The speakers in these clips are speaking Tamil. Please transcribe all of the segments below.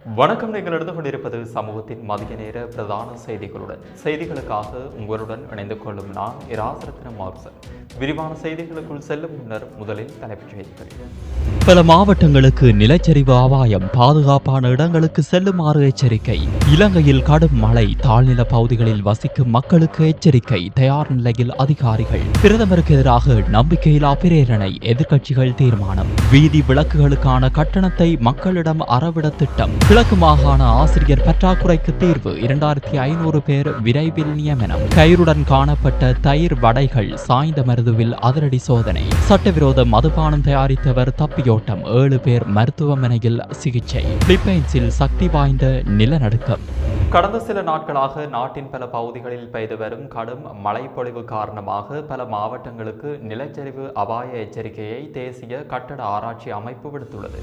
வணக்கம். நீங்கள் எடுத்துக் கொண்டிருப்பது சமூகத்தின் மதிய நேர பிரதான செய்திகளுடன். செய்திகளுக்காக உங்களுடன் இணைந்து கொள்ளும் நான் இராசரத்ன மார்சன். விரிவான செய்திகளுக்குள் செல்லும் முன்னர் முதலில் தலைப்புச் செய்திகள். பல மாவட்டங்களுக்கு நிலச்சரிவு அபாயம், பாதுகாப்பான இடங்களுக்கு செல்லுமாறு எச்சரிக்கை. இலங்கையில் கடும் மழை, தாழ்நில பகுதிகளில் வசிக்கும் மக்களுக்கு எச்சரிக்கை. தயார் நிலையில் அதிகாரிகள். பிரதமருக்கு எதிராக நம்பிக்கையில்லா பிரேரணை, எதிர்க்கட்சிகள் தீர்மானம். வீதி விளக்குகளுக்கான கட்டணத்தை மக்களிடம் அறவிட திட்டம். கிழக்கு மாகாண ஆசிரியர் பற்றாக்குறைக்கு தீர்வு, 2500 பேர் விரைவில் நியமனம். கயிறுடன் காணப்பட்ட தயிர் வடைகள், சாய்ந்த மருதுவில் அதிரடி சோதனை. சட்டவிரோத மதுபானம் தயாரித்தவர் தப்பியோட்டம், 7 பேர் மருத்துவமனையில் சிகிச்சை. பிலிப்பைன்ஸில் சக்தி வாய்ந்த நிலநடுக்கம். கடந்த சில நாட்களாக நாட்டின் பல பகுதிகளில் பெய்து வரும் கடும் மழைப்பொழிவு காரணமாக பல மாவட்டங்களுக்கு நிலச்சரிவு அபாய எச்சரிக்கையை தேசிய கட்டட ஆராய்ச்சி அமைப்பு விடுத்துள்ளது.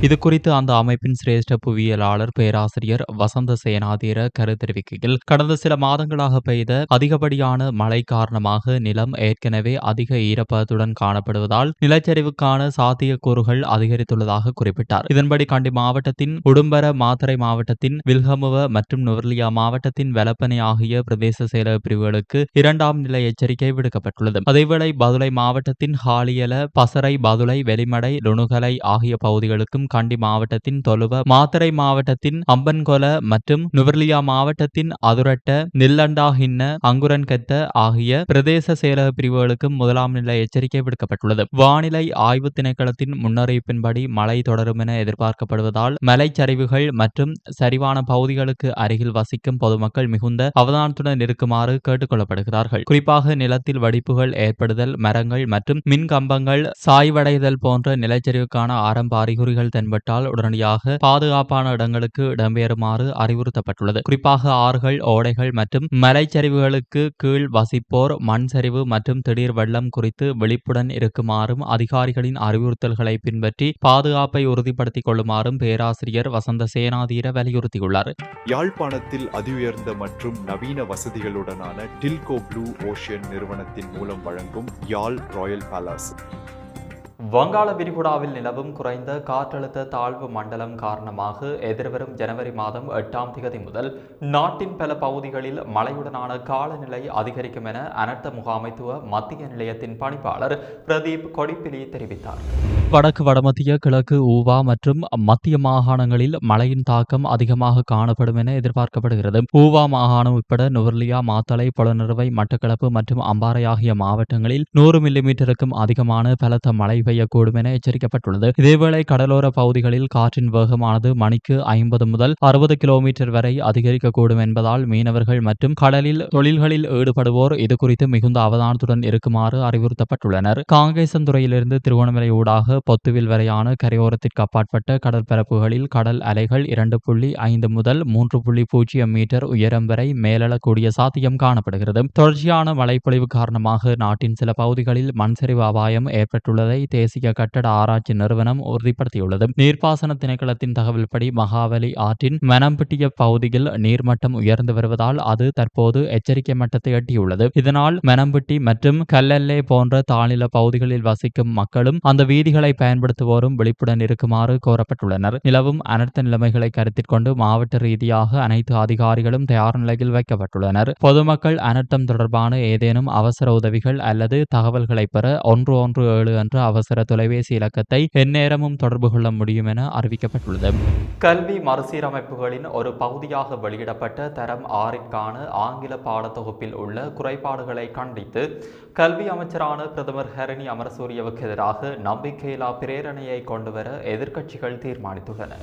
இது குறித்து அந்த அமைப்பின் சிரேஷ்ட புவியியலாளர் பேராசிரியர் வசந்த சேனாதீர கருத்தெரிவிக்கையில், கடந்த சில மாதங்களாக பெய்த அதிகப்படியான மழை காரணமாக நிலம் ஏற்கனவே அதிக ஈரப்பதத்துடன் காணப்படுவதால் நிலச்சரிவுக்கான சாத்தியக்கூறுகள் அதிகரித்துள்ளதாக குறிப்பிட்டார். இதன்படி கண்டி மாவட்டத்தின் உடும்பர, மாத்தறை மாவட்டத்தின் வில்ஹமுவ மற்றும் நுவர்லியா மாவட்டத்தின் வெலப்பனை ஆகிய பிரதேச செயலக பிரிவுகளுக்கு 2ஆம் நிலை எச்சரிக்கை விடுக்கப்பட்டுள்ளது. அதேவேளை பதுளை மாவட்டத்தின் ஹாலியல, பசறை, பதுளை, வெலிமடை, லுணுகலை ஆகிய பகுதிகளுக்கும், கண்டி மாவட்டத்தின் தொலுவ, மாத்தறை மாவட்டத்தின் அம்பன்கொல மற்றும் நுவர்லியா மாவட்டத்தின் அதுரட்ட, நில்லண்டா ஹின்ன, அங்குரன்கெத்த ஆகிய பிரதேச செயலக பிரிவுகளுக்கும் 1ஆம் நிலை எச்சரிக்கை விடுக்கப்பட்டுள்ளது. வானிலை ஆய்வு திணைக்களத்தின் முன்னறிவிப்பின்படி மழை தொடரும் என எதிர்பார்க்கப்படுவதால் மலைச்சரிவுகள் மற்றும் சரிவான பகுதிகளுக்கு அருகில் வசிக்கும் பொதுமக்கள் மிகுந்த அவதானத்துடன் இருக்குமாறு கேட்டுக் கொள்ளப்படுகிறார்கள். குறிப்பாக நிலத்தில் வெடிப்புகள் ஏற்படுதல், மரங்கள் மற்றும் மின் கம்பங்கள் சாய்வடைதல் போன்ற நிலச்சரிவுக்கான ஆரம்ப அறிகுறிகள் தென்பட்டால் உடனடியாக பாதுகாப்பான இடங்களுக்கு இடம்பெயருமாறு அறிவுறுத்தப்பட்டுள்ளது. குறிப்பாக ஆறுகள், ஓடைகள் மற்றும் மலைச்சரிவுகளுக்கு கீழ் வசிப்போர் மண் சரிவு மற்றும் திடீர் வெள்ளம் குறித்து விழிப்புடன் இருக்குமாறும் அதிகாரிகளின் அறிவுறுத்தல்களை பின்பற்றி பாதுகாப்பை உறுதிப்படுத்திக் கொள்ளுமாறும் பேராசிரியர் வசந்த சேனாதீர வலியுறுத்தியுள்ளார். யாழ்ப்பாணத்தில் அதிஉயர்ந்த மற்றும் நவீன வசதிகளுடனான டில்கோ ப்ளூ ஓஷன் நிறுவனத்தின் மூலம் வழங்கும் யாழ் ராயல் பேலஸ். வங்காள விரிகுடாவில் நிலவும் குறைந்த காற்றழுத்த தாழ்வு மண்டலம் காரணமாக எதிர்வரும் ஜனவரி மாதம் 8ஆம் திகதி முதல் நாட்டின் பல பகுதிகளில் மழையுடனான காலநிலை அதிகரிக்கும் என அனர்த்த முகாமைத்துவ மத்திய நிலையத்தின் பணிப்பாளர் பிரதீப் கொடிப்பிலி தெரிவித்தார். வடக்கு, வடமத்திய, கிழக்கு, ஊவா மற்றும் மத்திய மாகாணங்களில் மழையின் தாக்கம் அதிகமாக காணப்படும் என எதிர்பார்க்கப்படுகிறது. ஊவா மாகாணம் உட்பட நுவர்லியா, மாத்தளை, பொலனறுவை, மட்டக்களப்பு மற்றும் அம்பாறை ஆகிய மாவட்டங்களில் 100 மில்லிமீட்டருக்கும் அதிகமான பலத்த மழை பெய்யக்கூடும் என எச்சரிக்கப்பட்டுள்ளது. இதேவேளை கடலோர பகுதிகளில் காற்றின் வேகமானது மணிக்கு 50 முதல் 60 கிலோமீட்டர் வரை அதிகரிக்கக்கூடும் என்பதால் மீனவர்கள் மற்றும் கடலில் தொழில்களில் ஈடுபடுவோர் இதுகுறித்து மிகுந்த அவதானத்துடன் இருக்குமாறு அறிவுறுத்தப்பட்டுள்ளனர். காங்கேசன்துறையிலிருந்து திருகோணமலை ஊடாக பொத்துவில் வரையான கரையோரத்திற்கு அப்பாற்பட்ட கடற்பரப்புகளில் கடல் அலைகள் 2.5 முதல் 3.0 மீட்டர் உயரம் வரை மேலெழக்கூடிய சாத்தியம் காணப்படுகிறது. தொடர்ச்சியான மழைப்பொழிவு காரணமாக நாட்டின் சில பகுதிகளில் மண்சரிவு அபாயம் ஏற்பட்டுள்ளதை தேசிய கட்டட ஆராய்ச்சி நிறுவனம் உறுதிப்படுத்தியுள்ளது. நீர்ப்பாசன திணைக்களத்தின் தகவல்படி மகாவலி ஆற்றின் மனம்பிட்டிய பகுதியில் நீர்மட்டம் உயர்ந்து வருவதால் அது தற்போது எச்சரிக்கை மட்டத்தை எட்டியுள்ளது. இதனால் மனம்பிட்டி மற்றும் கல்லெல்லே போன்ற தாழ்நில பகுதிகளில் வசிக்கும் மக்களும் அந்த வீதிகளை பயன்படுத்துவோரும் விழிப்புடன் இருக்குமாறு கோரப்பட்டுள்ளனர். நிலவும் அனர்த்த நிலைமைகளை கருத்தில் கொண்டு மாவட்ட ரீதியாக அனைத்து அதிகாரிகளும் தயார் நிலையில் வைக்கப்பட்டுள்ளனர். பொதுமக்கள் அனர்த்தம் தொடர்பான ஏதேனும் அவசர உதவிகள் அல்லது தகவல்களை பெற 117 என்ற அவசர தொலைபேசி இலக்கத்தை எந்நேரமும் தொடர்பு கொள்ள முடியும் என அறிவிக்கப்பட்டுள்ளது. கல்வி மறுசீரமைப்புகளின் ஒரு பகுதியாக வெளியிடப்பட்ட தரம் 6ற்கான ஆங்கில பாடத்தொகுப்பில் உள்ள குறைபாடுகளை கண்டித்து கல்வி அமைச்சரான பிரதமர் ஹரணி அமரசூரியவுக்கு எதிராக நம்பிக்கையில்லா பிரேரணையை கொண்டுவர எதிர்க்கட்சிகள் தீர்மானித்துள்ளன.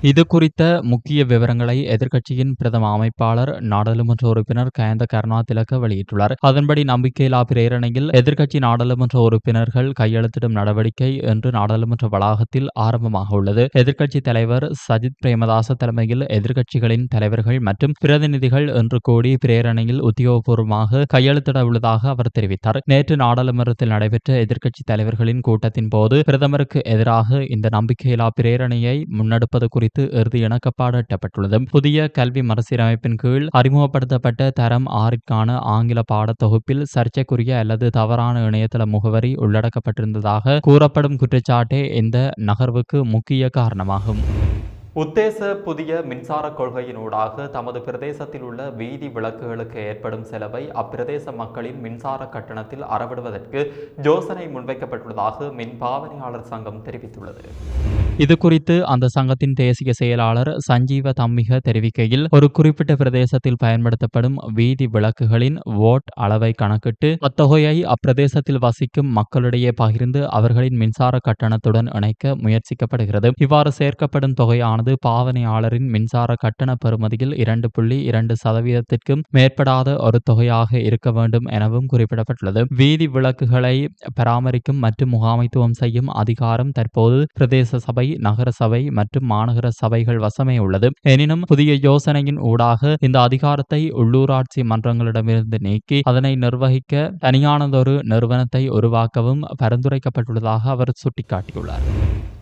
இது குறித்த முக்கிய விவரங்களை எதிர்க்கட்சியின் பிரதம அமைப்பாளர் நாடாளுமன்ற உறுப்பினர் கயந்த கருணாதிலக்க வெளியிட்டுள்ளார். அதன்படி நம்பிக்கையில்லா பிரேரணையில் எதிர்க்கட்சி நாடாளுமன்ற உறுப்பினர்கள் கையெழுத்திடும் நடவடிக்கை இன்று நாடாளுமன்ற வளாகத்தில் ஆரம்பமாக உள்ளது. எதிர்க்கட்சி தலைவர் சஜித் பிரேமதாச தலைமையில் எதிர்க்கட்சிகளின் தலைவர்கள் மற்றும் பிரதிநிதிகள் இன்று கூடி பிரேரணையில் உத்தியோகபூர்வமாக கையெழுத்திட உள்ளதாக அவர் தெரிவித்தார். நேற்று நாடாளுமன்றத்தில் நடைபெற்ற எதிர்க்கட்சி தலைவர்களின் கூட்டத்தின் போது பிரதமருக்கு எதிராக இந்த நம்பிக்கையில்லா பிரேரணையை முன்னெடுப்பது குறித்து இறுதி இணக்கப்பாடு எட்டப்பட்டுள்ளது. புதிய கல்வி மறுசீரமைப்பின் கீழ் அறிமுகப்படுத்தப்பட்ட தரம் 6ற்கான ஆங்கில பாடத்தொகுப்பில் சர்ச்சைக்குரிய அல்லது தவறான இணையதள முகவரி உள்ளடக்கப்பட்டிருந்ததாக கூறப்படும் குற்றச்சாட்டே இந்த நகர்வுக்கு முக்கிய காரணமாகும். உத்தேச புதிய மின்சார கொள்கையினூடாக தமது பிரதேசத்தில் உள்ள வீதி விளக்குகளுக்கு ஏற்படும் செலவை அப்பிரதேச மக்களின் மின்சார கட்டணத்தில் அறவிடுவதற்கு யோசனை முன்வைக்கப்பட்டுள்ளதாக மின் பாவனையாளர் சங்கம் தெரிவித்துள்ளது. இது குறித்து அந்த சங்கத்தின் தேசிய செயலாளர் சஞ்சீவ தம்மிக தெரிவிக்கையில், ஒரு குறிப்பிட்ட பிரதேசத்தில் பயன்படுத்தப்படும் வீதி விளக்குகளின் வோட் அளவை கணக்கிட்டு அத்தொகையை அப்பிரதேசத்தில் வசிக்கும் மக்களிடையே பகிர்ந்து அவர்களின் மின்சார கட்டணத்துடன் இணைக்க முயற்சிக்கப்படுகிறது. இவ்வாறு சேர்க்கப்படும் தொகையானது பாவனையாளரின் மின்சார கட்டண பெறுமதியில் 2.2% மேற்படாத ஒரு தொகையாக இருக்க வேண்டும் எனவும் குறிப்பிடப்பட்டுள்ளது. வீதி விளக்குகளை பராமரிக்கும் மற்றும் முகாமைத்துவம் செய்யும் அதிகாரம் தற்போது பிரதேச சபை, நகர சபை மற்றும் மாநகர சபைகள் வசமே உள்ளது. எனினும் புதிய யோசனையின் ஊடாக இந்த அதிகாரத்தை உள்ளூராட்சி மன்றங்களிடமிருந்து நீக்கி அதனை நிர்வகிக்க தனியானதொரு நிறுவனத்தை உருவாக்கவும் பரிந்துரைக்கப்பட்டுள்ளதாக அவர் சுட்டிக்காட்டியுள்ளார்.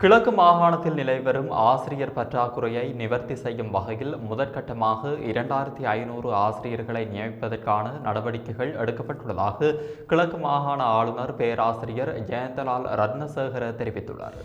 கிழக்கு மாகாணத்தில் நிலைவரும் ஆசிரியர் பற்றாக்குறையை நிவர்த்தி செய்யும் வகையில் முதற்கட்டமாக 2500 ஆசிரியர்களை நியமிப்பதற்கான நடவடிக்கைகள் எடுக்கப்பட்டுள்ளதாக கிழக்கு மாகாண ஆளுநர் பேராசிரியர் ஜெயந்தலால் ரத்னசேகர தெரிவித்துள்ளார்.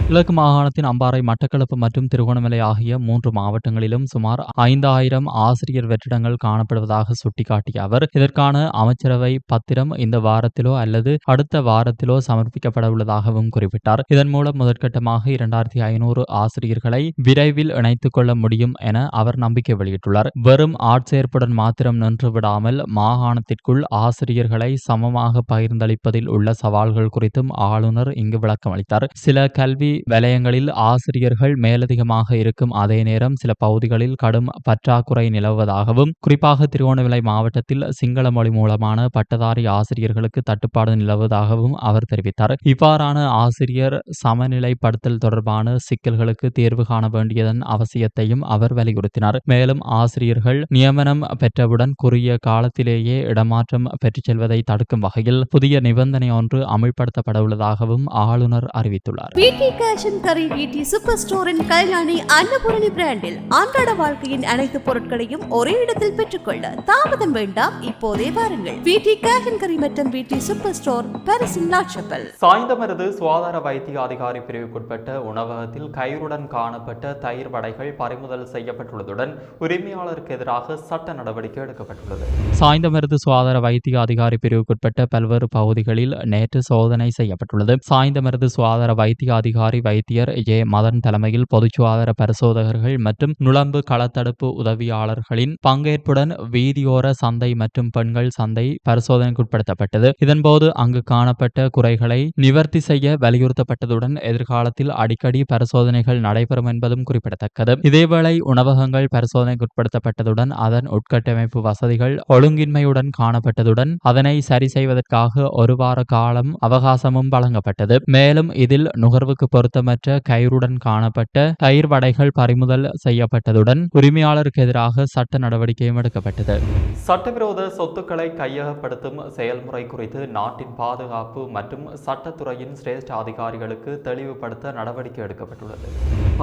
கிழக்கு மாகாணத்தின் அம்பாறை, மட்டக்களப்பு மற்றும் திருகோணமலை ஆகிய 3 மாவட்டங்களிலும் சுமார் 5000 ஆசிரியர் வெற்றிடங்கள் காணப்படுவதாக சுட்டிக்காட்டிய அவர், இதற்கான அமைச்சரவை பத்திரம் இந்த வாரத்திலோ அல்லது அடுத்த வாரத்திலோ சமர்ப்பிக்கப்பட உள்ளதாகவும் குறிப்பிட்டார். இதன் மூலம் முதற்கட்டமாக 2500 ஆசிரியர்களை விரைவில் இணைத்துக் கொள்ள முடியும் என அவர் நம்பிக்கை வெளியிட்டுள்ளார். வெறும் ஆட்சேர்ப்புடன் மாத்திரம் நின்று விடாமல் மாகாணத்திற்குள் ஆசிரியர்களை சமமாக பகிர்ந்தளிப்பதில் உள்ள சவால்கள் குறித்தும் ஆளுநர் இங்கு விளக்கம் அளித்தார். சில கல்வி வலயங்களில் ஆசிரியர்கள் மேலதிகமாக இருக்கும் அதே நேரம் சில பகுதிகளில் கடும் பற்றாக்குறை நிலவுவதாகவும், குறிப்பாக திருகோணமலை மாவட்டத்தில் சிங்கள மொழி மூலமான பட்டதாரி ஆசிரியர்களுக்கு தட்டுப்பாடு நிலவுவதாகவும் அவர் தெரிவித்தார். இவ்வாறான ஆசிரியர் சமநிலைப்படுத்தல் தொடர்பான சிக்கல்களுக்கு தீர்வு காண வேண்டியதன் அவசியத்தையும் அவர் வலியுறுத்தினார். மேலும் ஆசிரியர்கள் நியமனம் பெற்றவுடன் குறுகிய காலத்திலேயே இடமாற்றம் பெற்றுச் செல்வதை தடுக்கும் வகையில் புதிய நிபந்தனை ஒன்று அமல்படுத்தப்பட உள்ளதாகவும் ஆளுநர் அறிவித்துள்ளார். சூப்பர் ஸ்டோரின் கல்யாணி அன்னபூரணி பிராண்டில் அன்றாட வாழ்க்கையின் அனைத்து பொருட்களையும் ஒரே இடத்தில் பெற்றுக்கொள்ள தாமதம் வேண்டாம், இப்போதே வாருங்கள். வீட்டி கேஷன் கரி மற்றும் வீட்டி சூப்பர் ஸ்டோர், பாரிஸின் லாட்சப்பல். சாய்ந்தமருது சுகாதார வைத்திய அதிகாரி பிரிவுக்குட்பட்ட உணவகத்தில் கயிறுடன் காணப்பட்ட தயிர் வடைகள் பறிமுதல் செய்யப்பட்டுள்ளதுடன் உரிமையாளருக்கு எதிராக சட்ட நடவடிக்கை எடுக்கப்பட்டுள்ளது. சாய்ந்தமருது சுகாதார வைத்திய அதிகாரி பிரிவுக்குட்பட்ட பல்வேறு பகுதிகளில் நேற்று சோதனை செய்யப்பட்டுள்ளது. சாய்ந்தமருது சுகாதார வைத்திய அதிகாரி வைத்தியர் ஏ மதன் தலைமையில் பொது சுகாதார பரிசோதகர்கள் மற்றும் நுளம்பு களத்தடுப்பு உதவியாளர்களின் பங்கேற்புடன் வீதியோர சந்தை மற்றும் பெண்கள் சந்தை பரிசோதனைக்குட்படுத்தப்பட்டது. இதன்போது அங்கு காணப்பட்ட குறைகளை நிவர்த்தி செய்ய வலியுறுத்தப்பட்டதுடன் எதிர்காலத்தில் அடிக்கடி பரிசோதனைகள் நடைபெறும் என்பதும் குறிப்பிடத்தக்கது. இதேவேளை உணவகங்கள் பரிசோதனைக்குட்படுத்தப்பட்டதுடன் அதன் உட்கட்டமைப்பு வசதிகள் ஒழுங்கின்மையுடன் காணப்பட்டதுடன் அதனை சரி செய்வதற்காக ஒரு வார காலம் அவகாசமும் வழங்கப்பட்டது. மேலும் இதில் நுகர்வுக்கு பொருத்தமற்ற கயிறுடன் காணப்பட்ட தயிர் வடைகள் பறிமுதல் செய்யப்பட்டதுடன் உரிமையாளருக்கு எதிராக சட்ட நடவடிக்கையும் எடுக்கப்பட்டது. சட்டவிரோத சொத்துக்களை கையகப்படுத்தும் செயல்முறை குறித்து நாட்டின் பாதுகாப்பு மற்றும் சட்டத்துறையின் சிரேஷ்ட அதிகாரிகளுக்கு தெளிவுபடுத்த நடவடிக்கை எடுக்கப்பட்டுள்ளது.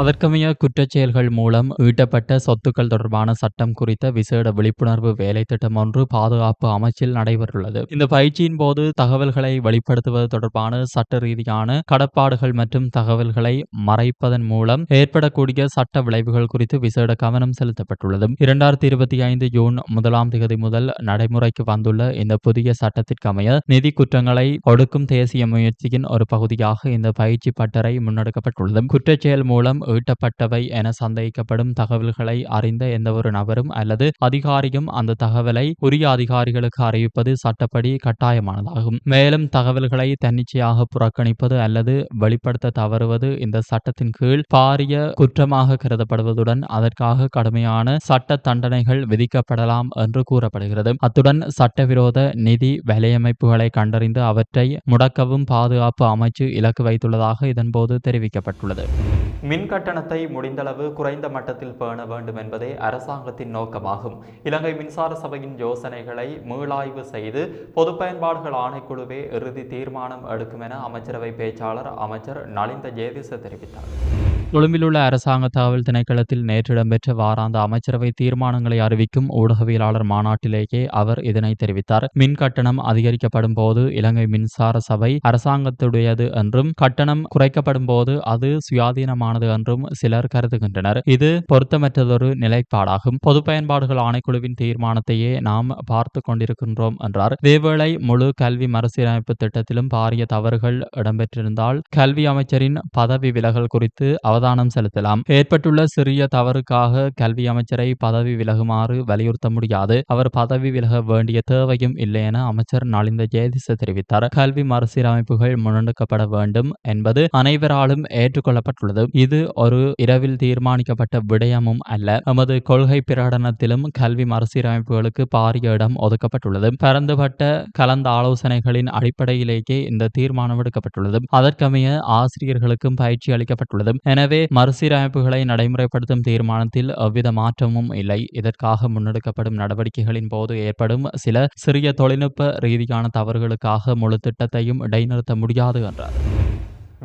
அதற்கமைய குற்றச் செயல்கள் மூலம் ஈட்டப்பட்ட சொத்துக்கள் தொடர்பான சட்டம் குறித்த விசேட விழிப்புணர்வு வேலை திட்டம் ஒன்று பாதுகாப்பு அமைச்சில் நடைபெற்றுள்ளது. இந்த பயிற்சியின் போது தகவல்களை வெளிப்படுத்துவது தொடர்பான சட்ட ரீதியான கடப்பாடுகள் மற்றும் தகவல்களை மறைப்பதன் மூலம் ஏற்படக்கூடிய சட்ட விளைவுகள் குறித்து விசேட கவனம் செலுத்தப்பட்டுள்ளது. 2025 ஜூன் 1 முதல் நடைமுறைக்கு வந்துள்ள இந்த புதிய சட்டத்திற்கு அமைய நிதி குற்றங்களை ஒடுக்கும் தேசிய முயற்சியின் ஒரு பகுதியாக இந்த பயிற்சி பட்டறை முன்னெடுக்கப்பட்டுள்ளது. குற்றச்செயல் மூலம் ஈட்டப்பட்டவை என சந்தேகிக்கப்படும் தகவல்களை அறிந்த எந்தவொரு நபரும் அல்லது அதிகாரியும் அந்த தகவலை உரிய அதிகாரிகளுக்கு அறிவிப்பது சட்டப்படி கட்டாயமானதாகும். மேலும் தகவல்களை தன்னிச்சையாக புறக்கணிப்பது அல்லது வெளிப்படுத்த தவறுவது இந்த சட்டத்தின் கீழ் பாரிய குற்றமாக கருதப்படுவதுடன் அதற்காக கடுமையான சட்ட தண்டனைகள் விதிக்கப்படலாம் என்று கூறப்படுகிறது. அத்துடன் சட்டவிரோத நிதி வலையமைப்புகளை கண்டறிந்து அவற்றை முடக்கவும் பாதுகாப்பு அமைச்சு இலக்கு வைத்துள்ளதாக இதன்போது தெரிவிக்கப்பட்டுள்ளது. மின் கட்டணத்தை முடிந்தளவு குறைந்த மட்டத்தில் பேண வேண்டும் என்பதே அரசாங்கத்தின் நோக்கமாகும். இலங்கை மின்சார சபையின் யோசனைகளை மீளாய்வு செய்து பொது பயன்பாடுகள் ஆணைக்குழுவே இறுதி தீர்மானம் எடுக்கும் என அமைச்சரவை பேச்சாளர் அமைச்சர் நலிந்த ஜேதிச தெரிவித்தார். கொழும்பிலுள்ள அரசாங்க தகவல் திணைக்களத்தில் நேற்று இடம்பெற்ற வாராந்த அமைச்சரவை தீர்மானங்களை அறிவிக்கும் ஊடகவியலாளர் மாநாட்டிலேயே அவர் இதனை தெரிவித்தார். மின் கட்டணம் அதிகரிக்கப்படும் போது இலங்கை மின்சார சபை அரசாங்கத்துடையது என்றும், கட்டணம் குறைக்கப்படும் போது அது சுயாதீனமானது என்றும் சிலர் கருதுகின்றனர். இது பொருத்தமற்றதொரு நிலைப்பாடாகும். பொது பயன்பாடுகள் ஆணைக்குழுவின் தீர்மானத்தையே நாம் பார்த்து கொண்டிருக்கின்றோம் என்றார். இதேவேளை முழு கல்வி மறுசீரமைப்பு திட்டத்திலும் பாரிய தவறுகள் இடம்பெற்றிருந்தால் கல்வி அமைச்சரின் பதவி விலகல் குறித்து அவதானம் செலுத்தலாம். ஏற்பட்டுள்ள சிறிய தவறுக்காக கல்வி அமைச்சரை பதவி விலகுமாறு வலியுறுத்த முடியாது. அவர் பதவி விலக வேண்டிய தேவையும் இல்லை என அமைச்சர் நலிந்த ஜெயதிச தெரிவித்தார். கல்வி மறுசீரமைப்புகள் முன்னெடுக்கப்பட வேண்டும் என்பது அனைவராலும் ஏற்றுக்கொள்ளப்பட்டுள்ளது. இது ஒரு இரவில் தீர்மானிக்கப்பட்ட விடயமும் அல்ல. எமது கொள்கை பிரகடனத்திலும் கல்வி மறுசீரமைப்புகளுக்கு பாரிய இடம் ஒதுக்கப்பட்டுள்ளது. பரந்துபட்ட கலந்த ஆலோசனைகளின் அடிப்படையிலேயே இந்த தீர்மானம் எடுக்கப்பட்டுள்ளது. அதற்கமைய ஆசிரியர்களுக்கும் பயிற்சி அளிக்கப்பட்டுள்ளது. எனவே மறுசீரமைப்புகளை நடைமுறைப்படுத்தும் தீர்மானத்தில் எவ்வித மாற்றமும் இல்லை. இதற்காக முன்னெடுக்கப்படும் நடவடிக்கைகளின் போது ஏற்படும் சில சிறிய தொழில்நுட்ப ரீதியான தவறுகளுக்காக முழு திட்டத்தையும் இடைநிறுத்த முடியாது என்றார்.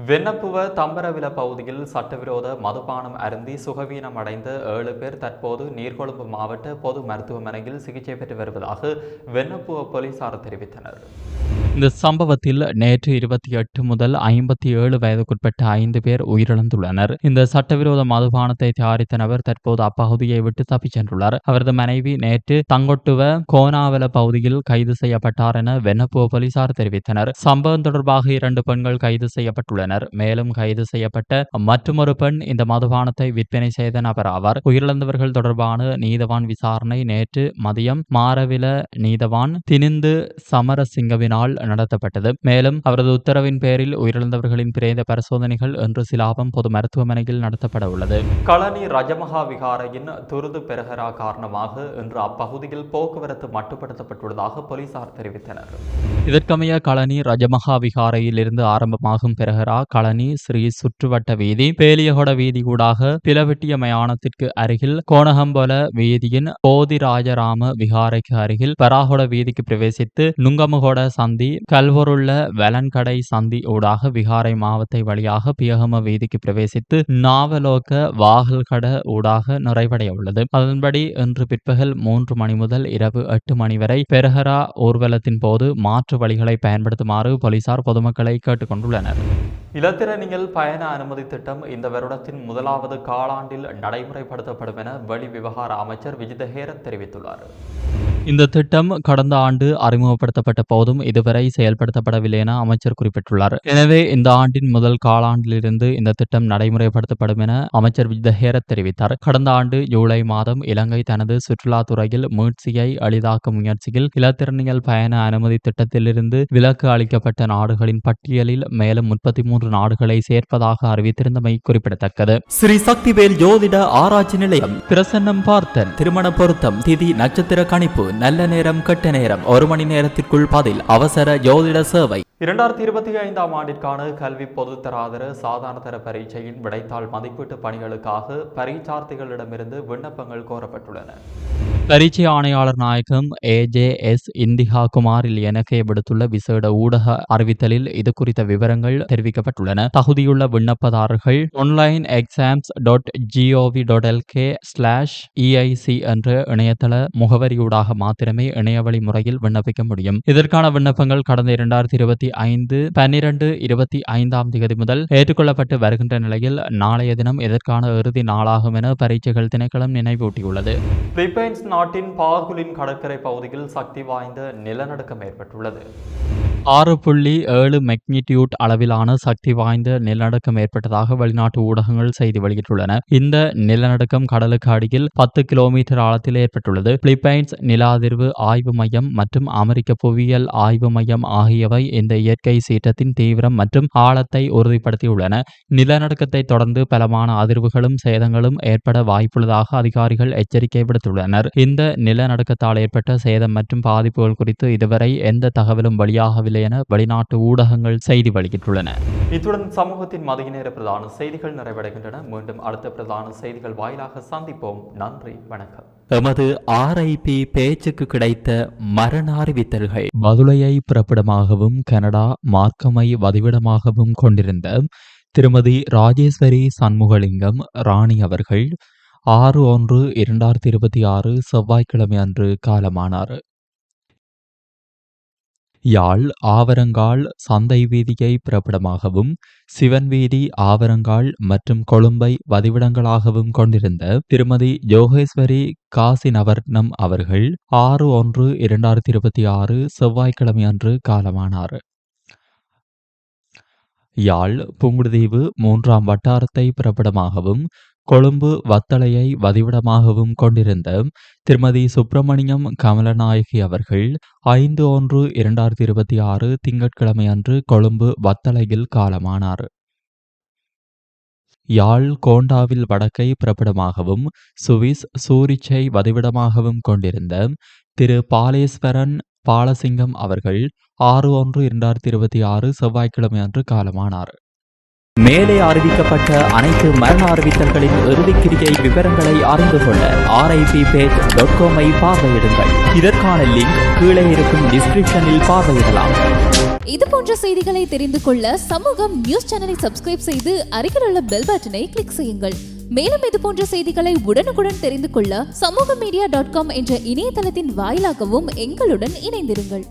வெண்ணப்புவ தம்பரவில பகுதியில் சட்டவிரோத மதுபானம் அருந்தி சுகவீனம் அடைந்த 7 பேர் தற்போது நீர்கொழும்பு மாவட்ட பொது மருத்துவமனையில் சிகிச்சை பெற்று வருவதாக வெண்ணப்புவ போலீசார் தெரிவித்தனர். இந்த சம்பவத்தில் நேற்று 28 முதல் 57 வயதுக்குட்பட்ட 5 பேர் உயிரிழந்துள்ளனர். இந்த சட்டவிரோத மதுபானத்தை தயாரித்த நபர் தற்போது அப்பகுதியை விட்டு தப்பிச் சென்றுள்ளார். அவரது மனைவி நேற்று தங்கொட்டுவ கோனாவல பகுதியில் கைது செய்யப்பட்டார் என வெண்ணப்புவ போலீசார் தெரிவித்தனர். சம்பவம் தொடர்பாக 2 பெண்கள் கைது செய்யப்பட்டுள்ளனர். மேலும் கைது செய்யப்பட்ட மற்றொரு பெண் இந்த மதுபானத்தை விற்பனை செய்த நபர் ஆவார். உயிரிழந்தவர்கள் தொடர்பான நீதவான் விசாரணை நேற்று மதியம் மாரவில நீதவான் தினிந்து சமரசிங்கவினால் நடத்தப்பட்டது. மேலும் அவரது உத்தரவின் பேரில் உயிரிழந்தவர்களின் பிரேத பரிசோதனைகள் இன்று சிலாபம் பொது மருத்துவமனையில் நடத்தப்பட உள்ளது. களனி ரஜமகா விகாரையின் துருது பெருகரா காரணமாக இன்று அப்பகுதியில் போக்குவரத்து மட்டுப்படுத்தப்பட்டுள்ளதாக போலீசார் தெரிவித்தனர். இதற்கமைய களனி ரஜமகா விகாரையில் இருந்து ஆரம்பமாகும் பெருகரா களனி ஸ்ரீ சுற்றுவட்ட வீதி பேலியகொட வீதி ஊடாக பிலவெட்டிய மயானத்திற்கு அருகில் கோணகம்பொல வீதியின் போதிராஜராம விகாரைக்கு அருகில் பராகொட வீதிக்கு பிரவேசித்து நுங்கமுகொட சந்தி கல்வருள்ள வெலன்கடை சந்தி ஊடாக விகாரை மாவத்தை வழியாக பியகம வீதிக்கு பிரவேசித்து நாவலோக்க வாகல்கட ஊடாக நிறைவடைய உள்ளது. அதன்படி இன்று பிற்பகல் 3 மணி முதல் இரவு 8 மணி வரை பெருகரா ஊர்வலத்தின் போது மாற்று வழிகளை பயன்படுத்துமாறு போலீசார் பொதுமக்களை கேட்டுக் கொண்டுள்ளனர். இலத்திரனியல் பயண அனுமதி திட்டம் இந்த வருடத்தின் முதலாவது காலாண்டில் நடைமுறைப்படுத்தப்படும் என வெளி விவகார அமைச்சர் விஜித ஹேரத் தெரிவித்துள்ளார். இந்த திட்டம் கடந்த ஆண்டு அறிமுகப்படுத்தப்பட்ட போதும் இதுவரை செயல்படுத்தப்படவில்லை என அமைச்சர் குறிப்பிட்டுள்ளார். எனவே இந்த ஆண்டின் முதல் காலாண்டிலிருந்து இந்த திட்டம் நடைமுறைப்படுத்தப்படும் என அமைச்சர் விஜித ஹேரத் தெரிவித்தார். கடந்த ஆண்டு ஜூலை மாதம் இலங்கை தனது சுற்றுலாத்துறையில் மீட்சியை எளிதாக்கும் முயற்சியில் இலத்திரனியல் பயண அனுமதி திட்டத்திலிருந்து விலக்கு அளிக்கப்பட்ட நாடுகளின் பட்டியலில் மேலும் 33 நாடுகளை சேர்ப்பதாக அறிவித்திருந்தமை குறிப்பிடத்தக்கது. ஸ்ரீ சக்திவேல் ஜோதிட ஆராய்ச்சி நிலையம் பிரசன்னம் பார்த்தன் திருமண பொருத்தம் திதி நட்சத்திர கணிப்பு நல்ல நேரம் கெட்ட நேரம் 1 மணி நேரத்திற்குள் பதில் அவசர ஜோதிட சேவை. 2025ஆம் ஆண்டிற்கான கல்வி பொதுத்தராதர சாதாரணதர பரீட்சையின் விடைத்தாள் மதிப்பீட்டு பணிகளுக்காக பரீட்சார்த்திகளிடமிருந்து விண்ணப்பங்கள் கோரப்பட்டுள்ளன. பரீட்சை ஆணையாளர் நாயகம் AJS இந்திகா குமாரில் எனக்கு விடுத்துள்ள விசேட ஊடக அறிவித்தலில் இது குறித்த விவரங்கள் தெரிவிக்கப்பட்டுள்ளன. தகுதியுள்ள விண்ணப்பதாரர்கள் onlineexams.gov.lk/EIC என்ற இணையதள முகவரியூடாக மாத்திரமே இணையவழி முறையில் விண்ணப்பிக்க முடியும். இதற்கான விண்ணப்பங்கள் கடந்த 2025/12/25ஆம் தேதி முதல் ஏற்றுக்கொள்ளப்பட்டு வருகின்ற நிலையில் நாளைய தினம் இதற்கான இறுதி நாளாகும் என பரீட்சைகள் திணைக்களம் நினைவூட்டியுள்ளது. பிலிப்பைன்ஸ் நாட்டின் பாகுலின் கடற்கரை பகுதியில் சக்தி வாய்ந்த நிலநடுக்கம் ஏற்பட்டுள்ளது. 6.7 மெக்னிடியூட் அளவிலான சக்தி வாய்ந்த நிலநடுக்கம் ஏற்பட்டதாக வெளிநாட்டு ஊடகங்கள் செய்தி வெளியிட்டுள்ளன. இந்த நிலநடுக்கம் கடலுக்கு அடியில் 10 கிலோமீட்டர் ஆழத்தில் ஏற்பட்டுள்ளது. பிலிப்பைன்ஸ் நில அதிர்வு ஆய்வு மையம் மற்றும் அமெரிக்க புவியியல் ஆய்வு மையம் ஆகியவை இந்த இயற்கை சீற்றத்தின் தீவிரம் மற்றும் ஆழத்தை உறுதிப்படுத்தியுள்ளன. நிலநடுக்கத்தை தொடர்ந்து பலமான அதிர்வுகளும் சேதங்களும் ஏற்பட வாய்ப்புள்ளதாக அதிகாரிகள் எச்சரிக்கை விடுத்துள்ளனர். இந்த நிலநடுக்கத்தால் ஏற்பட்ட சேதம் மற்றும் பாதிப்புகள் குறித்து இதுவரை எந்த தகவலும் வெளியாகவில்லை என வெளிநாட்டு ஊடகங்கள் செய்தி வெளியிட்டுள்ளன. இத்துடன் சமூகத்தின் மதிய நேர பிரதான செய்திகள் நிறைவடைகின்றன. மீண்டும் அடுத்த பிரதான செய்திகள் வாயிலாக சந்திப்போம். நன்றி, வணக்கம். எமது RIP பேச்சுக்கு கிடைத்த மரண அறிவித்தல்கள். பதுளையை பிறப்பிடமாகவும் கனடா மார்க்கமை வதிவிடமாகவும் கொண்டிருந்த திருமதி ராஜேஸ்வரி சண்முகலிங்கம் ராணி அவர்கள் 6/1/2026 செவ்வாய்க்கிழமை அன்று காலமானார். யாழ் ஆவரங்கால் சந்தை வீதியை பிறப்பிடமாகவும் சிவன் வீதி ஆவரங்கால் மற்றும் கொழும்பை வதிவிடங்களாகவும் கொண்டிருந்த திருமதி யோகேஸ்வரி காசிநவர்ணம் அவர்கள் 6/1/2026 செவ்வாய்க்கிழமை அன்று காலமானார். யாழ் புங்குடுதீவு 3ஆம் வட்டாரத்தை பிறப்பிடமாகவும் கொழும்பு வத்தளையை வதிவிடமாகவும் கொண்டிருந்த திருமதி சுப்பிரமணியம் கமலநாயகி அவர்கள் 5/1/2026 திங்கட்கிழமை அன்று கொழும்பு வத்தளையில் காலமானார். யாழ் கோண்டாவில் வடக்கை பிறப்பிடமாகவும் சுவிஸ் சூரிச்சை வதிவிடமாகவும் கொண்டிருந்த திரு பாலேஸ்வரன் பாலசிங்கம் அவர்கள் 6/1/2026 செவ்வாய்க்கிழமை அன்று காலமானார். மேலே அறிவிக்கப்பட்ட அனைத்து மரண அறிவித்தல்களின் இறுதிக்கிரியை விவரங்களை அறிந்து கொள்ள RIPpage.com பார்வையிடுங்கள். இதற்கான லிங்க் கீழே இருக்கும் டிஸ்கிரிப்ஷனில் பார்வையிடலாம். இது போன்ற செய்திகளை தெரிந்து கொள்ள சமூகம் நியூஸ் சேனலை சப்ஸ்கிரைப் செய்து அருகில் உள்ள பெல் பட்டனை கிளிக் செய்யுங்கள். மேலும் இது போன்ற செய்திகளை உடனுக்குடன் தெரிந்து கொள்ள சமூகமீடியா.com என்ற இணையதளத்தின் வாயிலாகவும் எங்களுடன் இணைந்திருங்கள்.